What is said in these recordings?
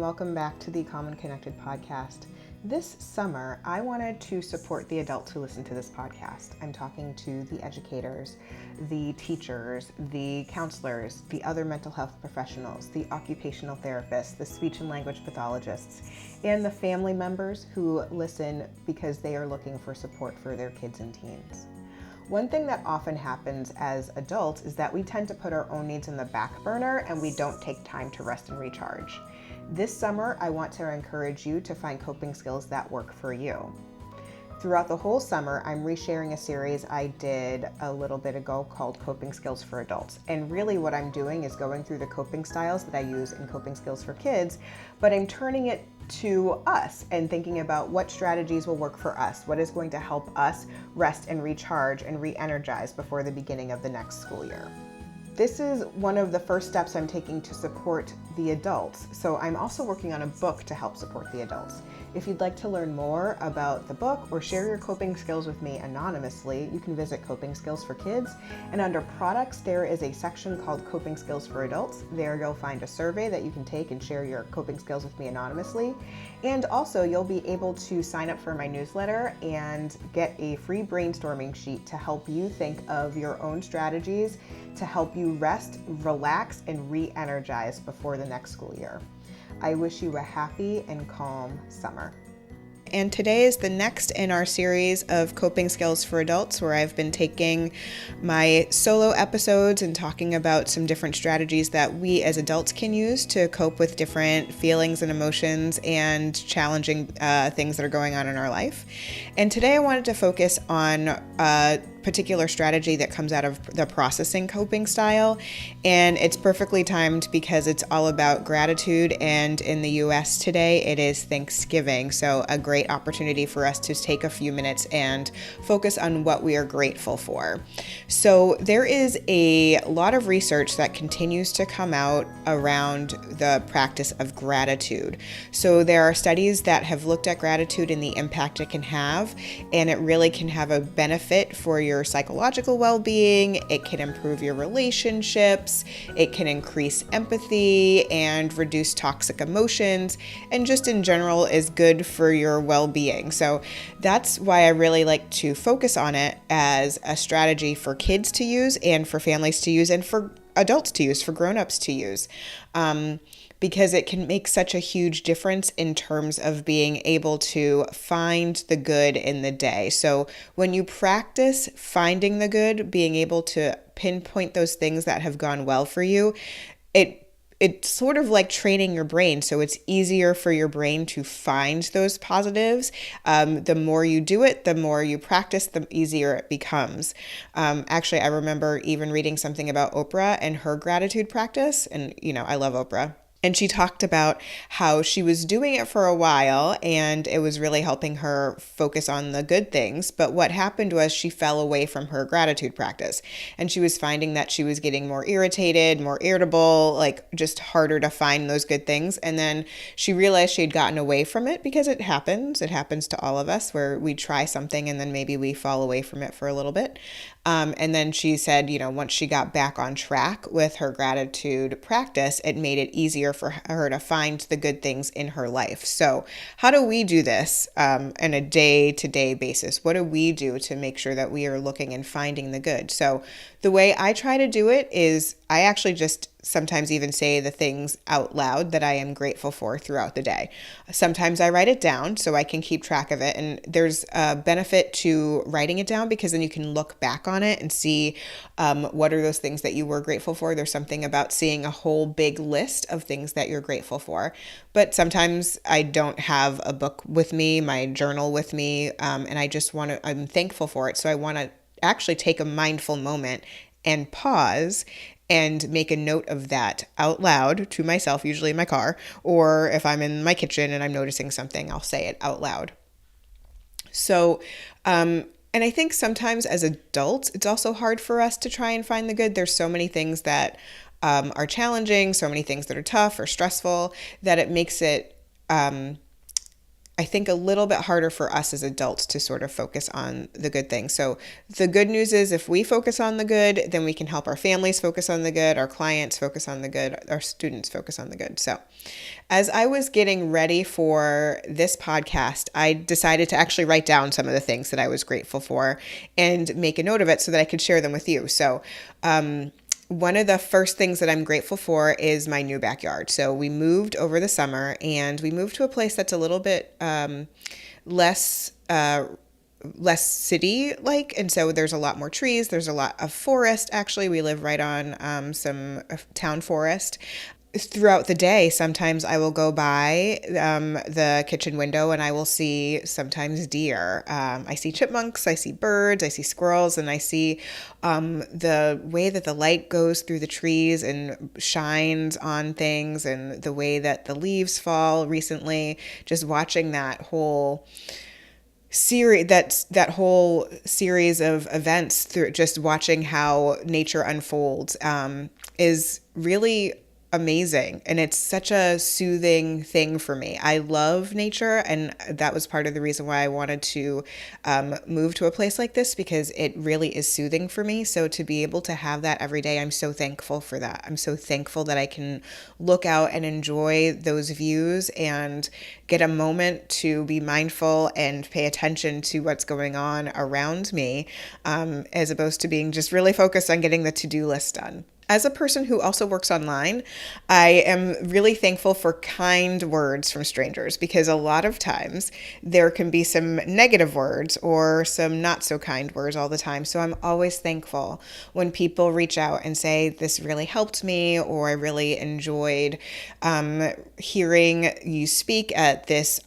welcome back to the Calm and Connected podcast. This summer, I wanted to support the adults who listen to this podcast. I'm talking to the educators, the teachers, the counselors, the other mental health professionals, the occupational therapists, the speech and language pathologists, and the family members who listen because they are looking for support for their kids and teens. One thing that often happens as adults is that we tend to put our own needs in the back burner and we don't take time to rest and recharge. This summer, I want to encourage you to find coping skills that work for you. Throughout the whole summer, I'm resharing a series I did a little bit ago called Coping Skills for Adults. And really what I'm doing is going through the coping styles that I use in Coping Skills for Kids, but I'm turning it to us and thinking about what strategies will work for us, what is going to help us rest and recharge and re-energize before the beginning of the next school year. This is one of the first steps I'm taking to support the adults, so I'm also working on a book to help support the adults. If you'd like to learn more about the book or share your coping skills with me anonymously, you can visit Coping Skills for Kids, and under products there is a section called Coping Skills for Adults. There you'll find a survey that you can take and share your coping skills with me anonymously, and also you'll be able to sign up for my newsletter and get a free brainstorming sheet to help you think of your own strategies to help you rest, relax, and re-energize before the next school year. I wish you a happy and calm summer. And today is the next in our series of Coping Skills for Adults, where I've been taking my solo episodes and talking about some different strategies that we as adults can use to cope with different feelings and emotions and challenging things that are going on in our life. And today I wanted to focus on a particular strategy that comes out of the processing coping style, and it's perfectly timed because it's all about gratitude, and in the US today it is Thanksgiving, so a great opportunity for us to take a few minutes and focus on what we are grateful for. So there is a lot of research that continues to come out around the practice of gratitude. So there are studies that have looked at gratitude and the impact it can have, and it really can have a benefit for your psychological well-being. It can improve your relationships, it can increase empathy and reduce toxic emotions, and just in general is good for your well-being. So that's why I really like to focus on it as a strategy for kids to use and for families to use and for adults to use, for grown-ups to use. Because it can make such a huge difference in terms of being able to find the good in the day. So when you practice finding the good, being able to pinpoint those things that have gone well for you, it's sort of like training your brain. So it's easier for your brain to find those positives. The more you do it, the more you practice, the easier it becomes. Actually, I remember even reading something about Oprah and her gratitude practice. And, I love Oprah. And she talked about how she was doing it for a while and it was really helping her focus on the good things. But what happened was she fell away from her gratitude practice, and she was finding that she was getting more irritated, more irritable, like just harder to find those good things. And then she realized she had gotten away from it, because it happens. It happens to all of us where we try something and then maybe we fall away from it for a little bit. And then she said, once she got back on track with her gratitude practice, it made it easier for her to find the good things in her life. So how do we do this on a day-to-day basis? What do we do to make sure that we are looking and finding the good? So the way I try to do it is I actually just sometimes even say the things out loud that I am grateful for throughout the day. Sometimes I write it down so I can keep track of it. And there's a benefit to writing it down, because then you can look back on it and see what are those things that you were grateful for. There's something about seeing a whole big list of things that you're grateful for. But sometimes I don't have a book with me, my journal with me, and I'm thankful for it. So I want to actually take a mindful moment and pause and make a note of that out loud to myself, usually in my car, or if I'm in my kitchen and I'm noticing something, I'll say it out loud. So, and I think sometimes as adults, it's also hard for us to try and find the good. There's so many things that are challenging, so many things that are tough or stressful, that it makes it I think a little bit harder for us as adults to sort of focus on the good things. So the good news is if we focus on the good, then we can help our families focus on the good, our clients focus on the good, our students focus on the good. So as I was getting ready for this podcast, I decided to actually write down some of the things that I was grateful for and make a note of it so that I could share them with you. So, one of the first things that I'm grateful for is my new backyard. So we moved over the summer and we moved to a place that's a little bit less city-like. And so there's a lot more trees. There's a lot of forest. Actually, we live right on some town forest. Throughout the day, sometimes I will go by the kitchen window and I will see sometimes deer. I see chipmunks, I see birds, I see squirrels, and I see the way that the light goes through the trees and shines on things and the way that the leaves fall recently. Just watching that whole series, that whole series of events through just watching how nature unfolds is really amazing. And it's such a soothing thing for me. I love nature. And that was part of the reason why I wanted to move to a place like this, because it really is soothing for me. So to be able to have that every day, I'm so thankful for that. I'm so thankful that I can look out and enjoy those views and get a moment to be mindful and pay attention to what's going on around me, as opposed to being just really focused on getting the to-do list done. As a person who also works online, I am really thankful for kind words from strangers, because a lot of times there can be some negative words or some not so kind words all the time. So I'm always thankful when people reach out and say, this really helped me, or I really enjoyed hearing you speak at this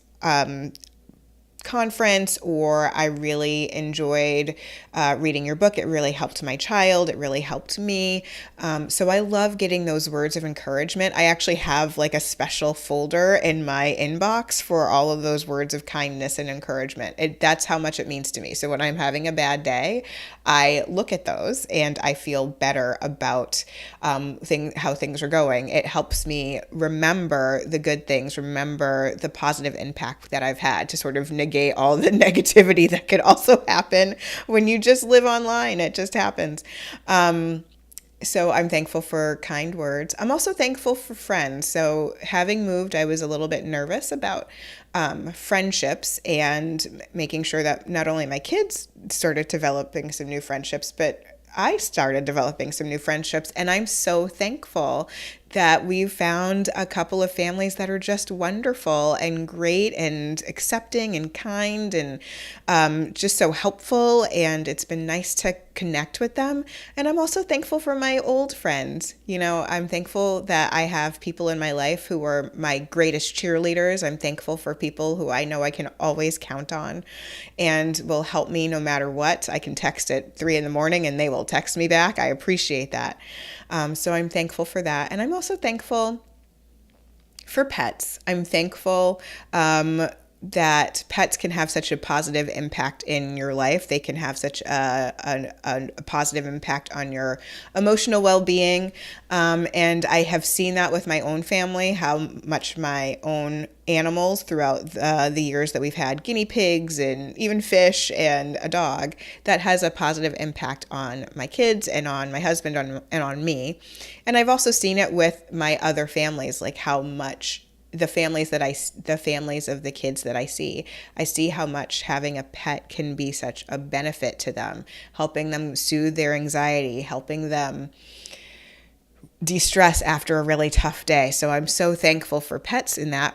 conference, or I really enjoyed reading your book. It really helped my child. It really helped me. So I love getting those words of encouragement. I actually have like a special folder in my inbox for all of those words of kindness and encouragement. That's how much it means to me. So when I'm having a bad day, I look at those and I feel better about how things are going. It helps me remember the good things, remember the positive impact that I've had, to sort of negate all the negativity that could also happen when you just live online. It just happens. So I'm thankful for kind words. I'm also thankful for friends. So having moved, I was a little bit nervous about friendships and making sure that not only my kids started developing some new friendships, but I started developing some new friendships. And I'm so thankful that we've found a couple of families that are just wonderful and great and accepting and kind and just so helpful. And it's been nice to connect with them. And I'm also thankful for my old friends. You know, I'm thankful that I have people in my life who are my greatest cheerleaders. I'm thankful for people who I know I can always count on and will help me no matter what. I can text at 3 a.m. and they will text me back. I appreciate that. So I'm thankful for that. And I'm also thankful for pets. I'm thankful that pets can have such a positive impact in your life. They can have such a positive impact on your emotional well-being. And I have seen that with my own family, how much my own animals throughout the years that we've had guinea pigs and even fish and a dog, that has a positive impact on my kids and on my husband and on me. And I've also seen it with my other families, like how much the families of the kids that I see how much having a pet can be such a benefit to them, helping them soothe their anxiety, helping them de-stress after a really tough day. So I'm so thankful for pets in that,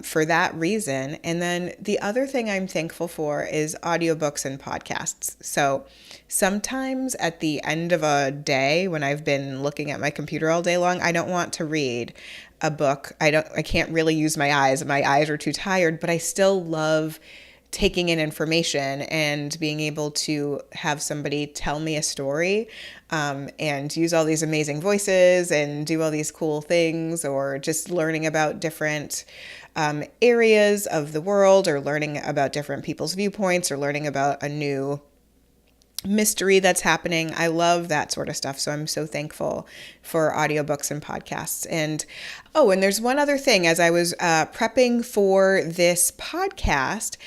for that reason. And then the other thing I'm thankful for is audiobooks and podcasts. So sometimes at the end of a day, when I've been looking at my computer all day long, I don't want to read a book. I can't really use my eyes. My eyes are too tired, but I still love taking in information and being able to have somebody tell me a story, and use all these amazing voices and do all these cool things, or just learning about different areas of the world, or learning about different people's viewpoints, or learning about a new mystery that's happening. I love that sort of stuff. So I'm so thankful for audiobooks and podcasts. And Oh, and there's one other thing. As I was prepping for this podcast,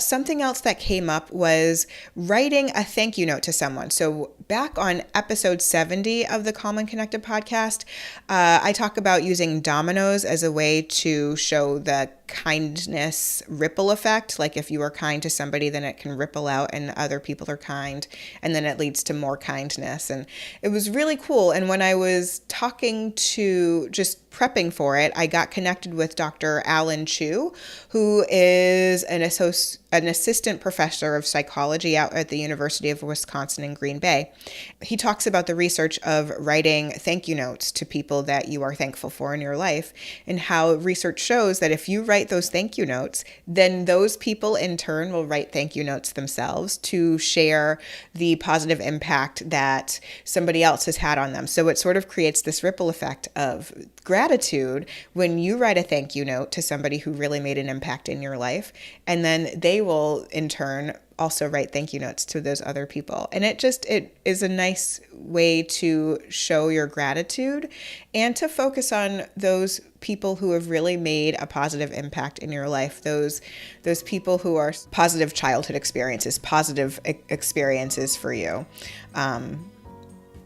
something else that came up was writing a thank you note to someone. So back on episode 70 of the Calm and Connected podcast, I talk about using dominoes as a way to show the kindness ripple effect. Like if you are kind to somebody, then it can ripple out and other people are kind, and then it leads to more kindness. And it was really cool. And when I was talking to just prepping for it, I got connected with Dr. Alan Chu, who is an assistant professor of psychology out at the University of Wisconsin in Green Bay. He talks about the research of writing thank you notes to people that you are thankful for in your life, and how research shows that if you write those thank you notes, then those people in turn will write thank you notes themselves to share the positive impact that somebody else has had on them. So it sort of creates this ripple effect of gratitude when you write a thank you note to somebody who really made an impact in your life, and then they will in turn also write thank you notes to those other people. And it is a nice way to show your gratitude and to focus on those people who have really made a positive impact in your life, those people who are positive childhood experiences, positive experiences for you.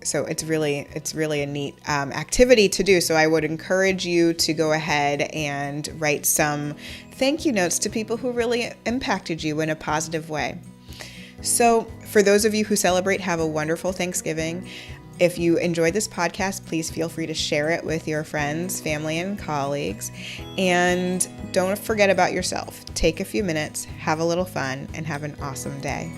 So it's really a neat activity to do. So I would encourage you to go ahead and write some thank you notes to people who really impacted you in a positive way. So for those of you who celebrate, have a wonderful Thanksgiving. If you enjoyed this podcast, please feel free to share it with your friends, family, and colleagues. And don't forget about yourself. Take a few minutes, have a little fun, and have an awesome day.